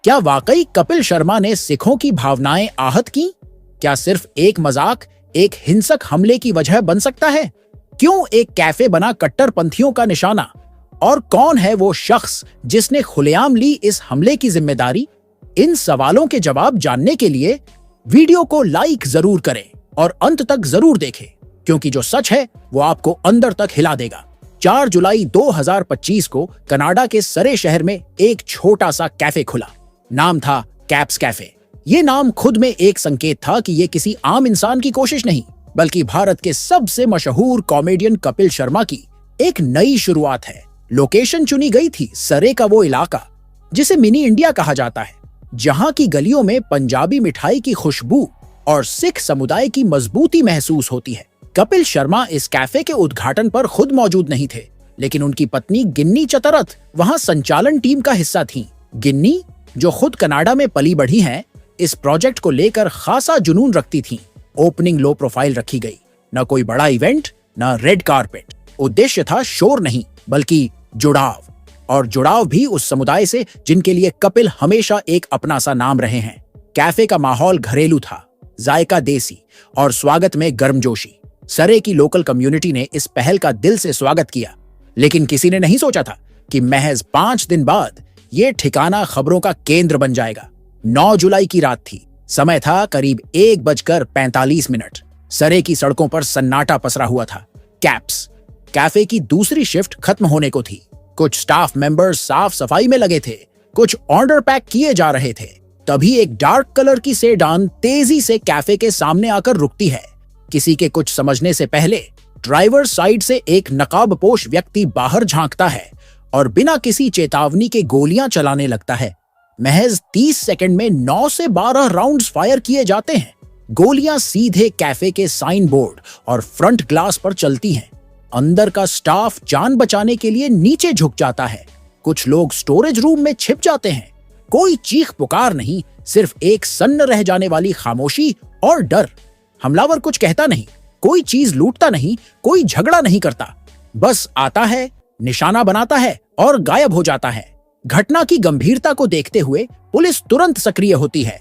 क्या वाकई कपिल शर्मा ने सिखों की भावनाएं आहत की? क्या सिर्फ एक मजाक एक हिंसक हमले की वजह बन सकता है? क्यों एक कैफे बना कट्टरपंथियों का निशाना? और कौन है वो शख्स जिसने खुलेआम ली इस हमले की जिम्मेदारी? इन सवालों के जवाब जानने के लिए वीडियो को लाइक जरूर करें और अंत तक जरूर देखें, क्योंकि जो सच है वो आपको अंदर तक हिला देगा। 4 जुलाई 2025 को कनाडा के सरे शहर में एक छोटा सा कैफे खुला। नाम था कैप्स कैफे। ये नाम खुद में एक संकेत था कि ये किसी आम इंसान की कोशिश नहीं, बल्कि भारत के सबसे मशहूर कॉमेडियन कपिल शर्मा की एक नई शुरुआत है। लोकेशन चुनी गई थी सरे का वो इलाका जिसे मिनी इंडिया कहा जाता है, जहां की गलियों में पंजाबी मिठाई की खुशबू और सिख समुदाय की मजबूती महसूस होती है। कपिल शर्मा इस कैफे के उद्घाटन पर खुद मौजूद नहीं थे, लेकिन उनकी पत्नी गिन्नी चतरथ वहां संचालन टीम का हिस्सा थीं। गिन्नी, जो खुद कनाडा में पली बढ़ी हैं, इस प्रोजेक्ट को लेकर खासा जुनून रखती थीं। ओपनिंग लो प्रोफाइल रखी गई, न कोई बड़ा इवेंट, न रेड कारपेट। उद्देश्य था शोर नहीं, बल्कि जुड़ाव, और जुड़ाव भी उस समुदाय से जिनके लिए कपिल हमेशा एक अपना सा नाम रहे हैं। कैफे का माहौल घरेलू था, जायका देसी और स्वागत में गर्मजोशी। सरे की लोकल कम्युनिटी ने इस पहल का दिल से स्वागत किया, लेकिन किसी ने नहीं सोचा था कि महज 5 दिन बाद ये ठिकाना खबरों का केंद्र बन जाएगा। 9 जुलाई की रात थी, समय था करीब 1:45। सरे की सड़कों पर सन्नाटा पसरा हुआ था। कैप्स कैफे की दूसरी शिफ्ट खत्म होने को थी। कुछ स्टाफ मेंबर्स साफ सफाई में लगे थे, कुछ ऑर्डर पैक किए जा रहे थे। तभी एक डार्क कलर की सेडान तेजी से कैफे के सामने आकर रुकती है। किसी के कुछ समझने से पहले ड्राइवर साइड से एक नकाबपोश व्यक्ति बाहर झांकता है और बिना किसी चेतावनी के गोलियां चलाने लगता है। महज 30 सेकंड में 9 से 12 राउंड्स फायर किए जाते हैं। गोलियां सीधे कैफे के साइन बोर्ड और फ्रंट ग्लास पर चलती हैं। अंदर का स्टाफ जान बचाने के लिए नीचे झुक जाता है। कुछ लोग स्टोरेज रूम में छिप जाते हैं। कोई चीख पुकार नहीं, सिर्फ एक सन्न रह जाने वाली खामोशी और डर। हमलावर कुछ कहता नहीं, कोई चीज लूटता नहीं, कोई झगड़ा नहीं करता, बस आता है, निशाना बनाता है और गायब हो जाता है। घटना की गंभीरता को देखते हुए पुलिस तुरंत सक्रिय होती है।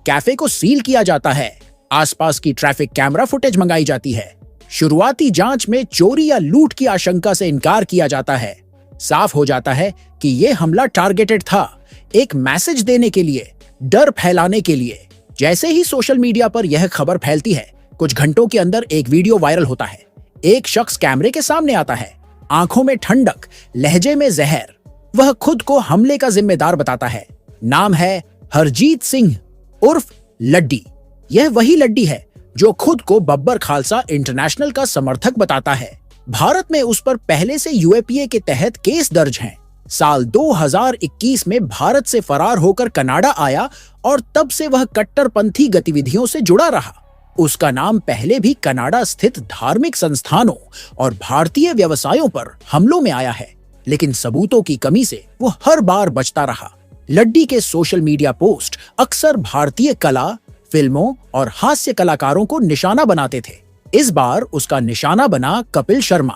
कैफे को सील किया जाता है। आसपास की ट्रैफिक कैमरा फुटेज मंगाई जाती है। शुरुआती जांच में चोरी या लूट की आशंका से इनकार किया जाता है। साफ हो जाता है कि यह हमला टारगेटेड था, एक मैसेज देने के लिए, डर फैलाने के लिए। जैसे ही सोशल मीडिया पर यह खबर फैलती है, कुछ घंटों के अंदर एक वीडियो वायरल होता है। एक शख्स कैमरे के सामने आता है, आंखों में ठंडक, लहजे में जहर। वह खुद को हमले का जिम्मेदार बताता है। नाम है हरजीत सिंह उर्फ लड्डी। यह वही लड्डी है जो खुद को बब्बर खालसा इंटरनेशनल का समर्थक बताता है। भारत में उस पर पहले से यूएपीए के तहत केस दर्ज हैं। साल 2021 में भारत से फरार होकर कनाडा आया और तब से वह कट्टरपंथी गतिविधियों से जुड़ा रहा। उसका नाम पहले भी कनाडा स्थित धार्मिक संस्थानों और भारतीय व्यवसायों पर हमलों में आया है, लेकिन सबूतों की कमी से वो हर बार बचता रहा। लड्डी के सोशल मीडिया पोस्ट अक्सर भारतीय कला, फिल्मों और हास्य कलाकारों को निशाना बनाते थे। इस बार उसका निशाना बना कपिल शर्मा।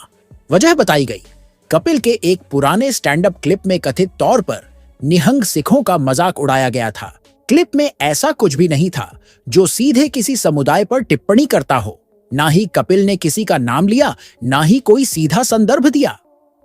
वजह बताई गई। कपिल के एक पुराने स्टैंड अप क्लिप में कथित तौर पर निहंग सिखों का मजाक उड़ाया गया था। क्लिप में ऐसा कुछ भी नहीं था जो सीधे किसी समुदाय पर टिप्पणी करता हो। ना ही कपिल ने किसी का नाम लिया, ना ही कोई सीधा संदर्भ दिया।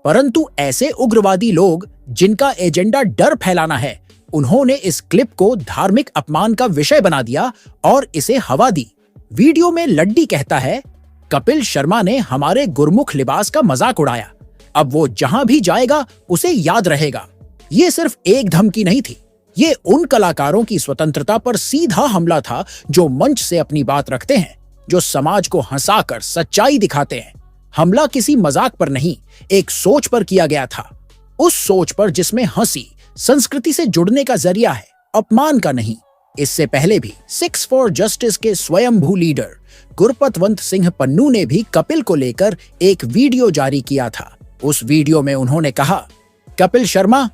परंतु ऐसे उग्रवादी लोग जिनका एजेंडा डर फैलाना है, उन्होंने इस क्लिप को धार्मिक अपमान का विषय बना दिया और इसे हवा दी। वीडियो में लड्डी कहता है, कपिल शर्मा ने हमारे गुरमुख लिबास का मजाक उड़ाया, अब वो जहां भी जाएगा उसे याद रहेगा। ये सिर्फ एक धमकी नहीं थी, ये उन कलाकारों की स्वतंत्रता पर सीधा हमला था जो मंच से अपनी बात रखते हैं, जो समाज को हंसाकर सच्चाई दिखाते हैं। हमला किसी मजाक पर नहीं, एक सोच पर किया गया था। उस सोच पर जिसमें हंसी संस्कृति से जुड़ने का जरिया है, अपमान का नहीं। इससे पहले भी सिक्स फॉर जस्टिस के स्वयंभू लीडर गुरपतवंत सिंह पन्नू ने भी कपिल को लेकर एक वीडियो जारी किया था। उस वीडियो में उन्होंने कहा, कपिल शर्मा,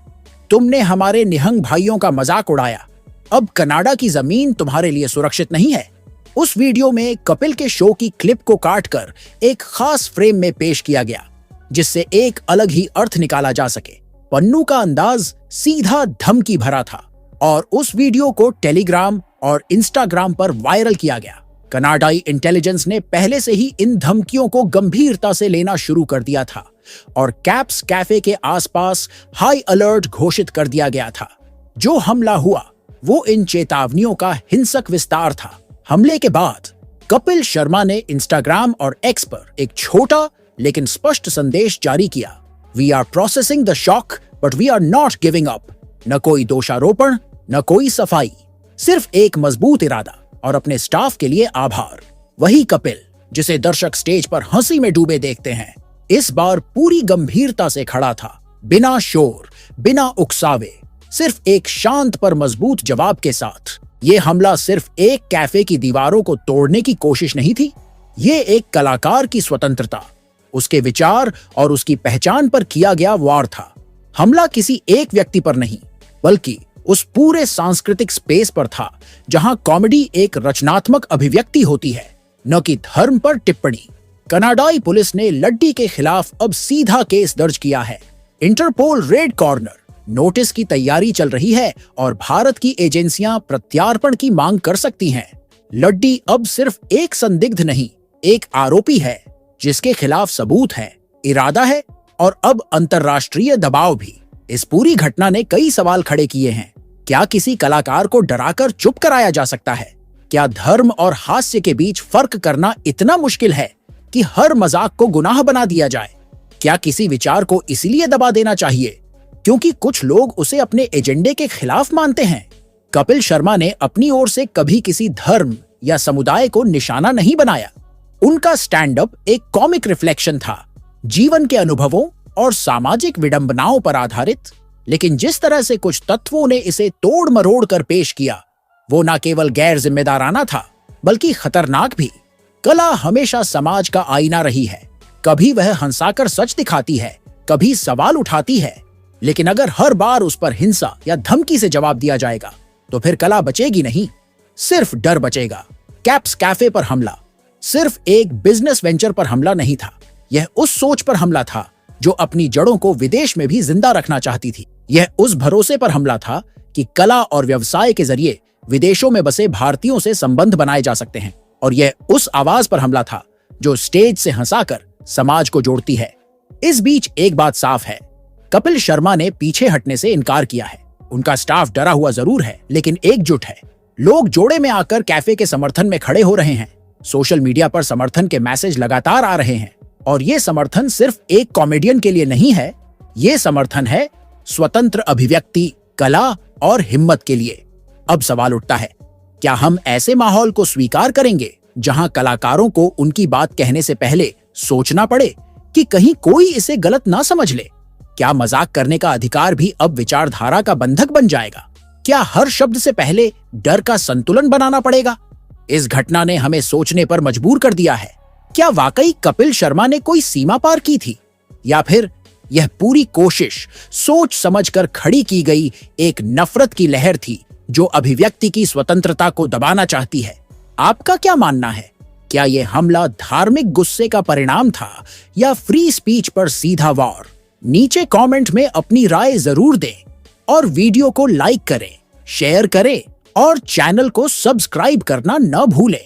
तुमने हमारे निहंग भाइयों का मजाक उड़ाया, अब कनाडा की जमीन तुम्हारे लिए सुरक्षित नहीं है। उस वीडियो में कपिल के शो की क्लिप को काटकर एक खास फ्रेम में पेश किया गया, जिससे एक अलग ही अर्थ निकाला जा सके। पन्नू का अंदाज सीधा धमकी भरा था। और उस वीडियो को टेलीग्राम और इंस्टाग्राम पर वायरल किया गया। कनाडाई इंटेलिजेंस ने पहले से ही इन धमकियों को गंभीरता से लेना शुरू कर दिया था और कैप्स कैफे के आसपास हाई अलर्ट घोषित कर दिया गया था। जो हमला हुआ वो इन चेतावनियों का हिंसक विस्तार था। हमले के बाद कपिल शर्मा ने इंस्टाग्राम और एक्स पर एक छोटा लेकिन स्पष्ट संदेश जारी किया। We are processing the shock but we are not giving up. न कोई दोषारोपण, न कोई सफाई, सिर्फ एक मजबूत इरादा और अपने स्टाफ के लिए आभार। वही कपिल जिसे दर्शक स्टेज पर हंसी में डूबे देखते हैं, इस बार पूरी गंभीरता से खड़ा था, बिना शोर, बिना उकसावे, सिर्फ एक शांत पर मजबूत जवाब के साथ। ये हमला सिर्फ एक कैफे की दीवारों को तोड़ने की कोशिश नहीं थी, ये एक कलाकार की स्वतंत्रता, उसके विचार और उसकी पहचान पर किया गया वार था। हमला किसी एक व्यक्ति पर नहीं, बल्कि उस पूरे सांस्कृतिक स्पेस पर था जहां कॉमेडी एक रचनात्मक अभिव्यक्ति होती है, न कि धर्म पर टिप्पणी। कनाडाई पुलिस ने लड्डी के खिलाफ अब सीधा केस दर्ज किया है। इंटरपोल रेड कॉर्नर नोटिस की तैयारी चल रही है और भारत की एजेंसियां प्रत्यार्पण की मांग कर सकती हैं। लड्डी अब सिर्फ एक संदिग्ध नहीं, एक आरोपी है जिसके खिलाफ सबूत है, इरादा है और अब अंतर्राष्ट्रीय दबाव भी। इस पूरी घटना ने कई सवाल खड़े किए हैं। क्या किसी कलाकार को डराकर चुप कराया जा सकता है? क्या धर्म और हास्य के बीच फर्क करना इतना मुश्किल है कि हर मजाक को गुनाह बना दिया जाए? क्या किसी विचार को इसलिए दबा देना चाहिए क्योंकि कुछ लोग उसे अपने एजेंडे के खिलाफ मानते हैं? कपिल शर्मा ने अपनी ओर से कभी किसी धर्म या समुदाय को निशाना नहीं बनाया। उनका स्टैंड अप एक कॉमिक रिफ्लेक्शन था, जीवन के अनुभवों और सामाजिक विडंबनाओं पर आधारित। लेकिन जिस तरह से कुछ तत्वों ने इसे तोड़ मरोड़ कर पेश किया, वो न केवल गैर जिम्मेदाराना था बल्कि खतरनाक भी। कला हमेशा समाज का आईना रही है। कभी वह हंसाकर सच दिखाती है, कभी सवाल उठाती है, लेकिन अगर हर बार उस पर हिंसा या धमकी से जवाब दिया जाएगा तो फिर कला बचेगी नहीं, सिर्फ डर बचेगा। कैप्स कैफे पर हमला सिर्फ एक बिजनेस वेंचर पर हमला नहीं था, यह उस सोच पर हमला था जो अपनी जड़ों को विदेश में भी जिंदा रखना चाहती थी। यह उस भरोसे पर हमला था कि कला और व्यवसाय के जरिए विदेशों में बसे भारतीयों से संबंध बनाए जा सकते हैं। और यह उस आवाज पर हमला था जो स्टेज से हंसाकर समाज को जोड़ती है। इस बीच एक बात साफ है, कपिल शर्मा ने पीछे हटने से इनकार किया है। उनका स्टाफ डरा हुआ जरूर है, लेकिन एकजुट है। लोग जोड़े में आकर कैफे के समर्थन में खड़े हो रहे हैं। सोशल मीडिया पर समर्थन के मैसेज लगातार आ रहे हैं और ये समर्थन सिर्फ एक कॉमेडियन के लिए नहीं है, ये समर्थन है स्वतंत्र अभिव्यक्ति, कला और हिम्मत के लिए। अब सवाल उठता है, क्या हम ऐसे माहौल को स्वीकार करेंगे जहां कलाकारों को उनकी बात कहने से पहले सोचना पड़े कि कहीं कोई इसे गलत ना समझ ले? क्या मजाक करने का अधिकार भी अब विचारधारा का बंधक बन जाएगा? क्या हर शब्द से पहले डर का संतुलन बनाना पड़ेगा? इस घटना ने हमें सोचने पर मजबूर कर दिया है। क्या वाकई कपिल शर्मा ने कोई सीमा पार की थी, या फिर यह पूरी कोशिश सोच समझकर खड़ी की गई एक नफरत की लहर थी जो अभिव्यक्ति की स्वतंत्रता को दबाना चाहती है? आपका क्या मानना है? क्या यह हमला धार्मिक गुस्से का परिणाम था या फ्री स्पीच पर सीधा वार? नीचे कमेंट में अपनी राय जरूर दें और वीडियो को लाइक करें, शेयर करें और चैनल को सब्सक्राइब करना न भूलें।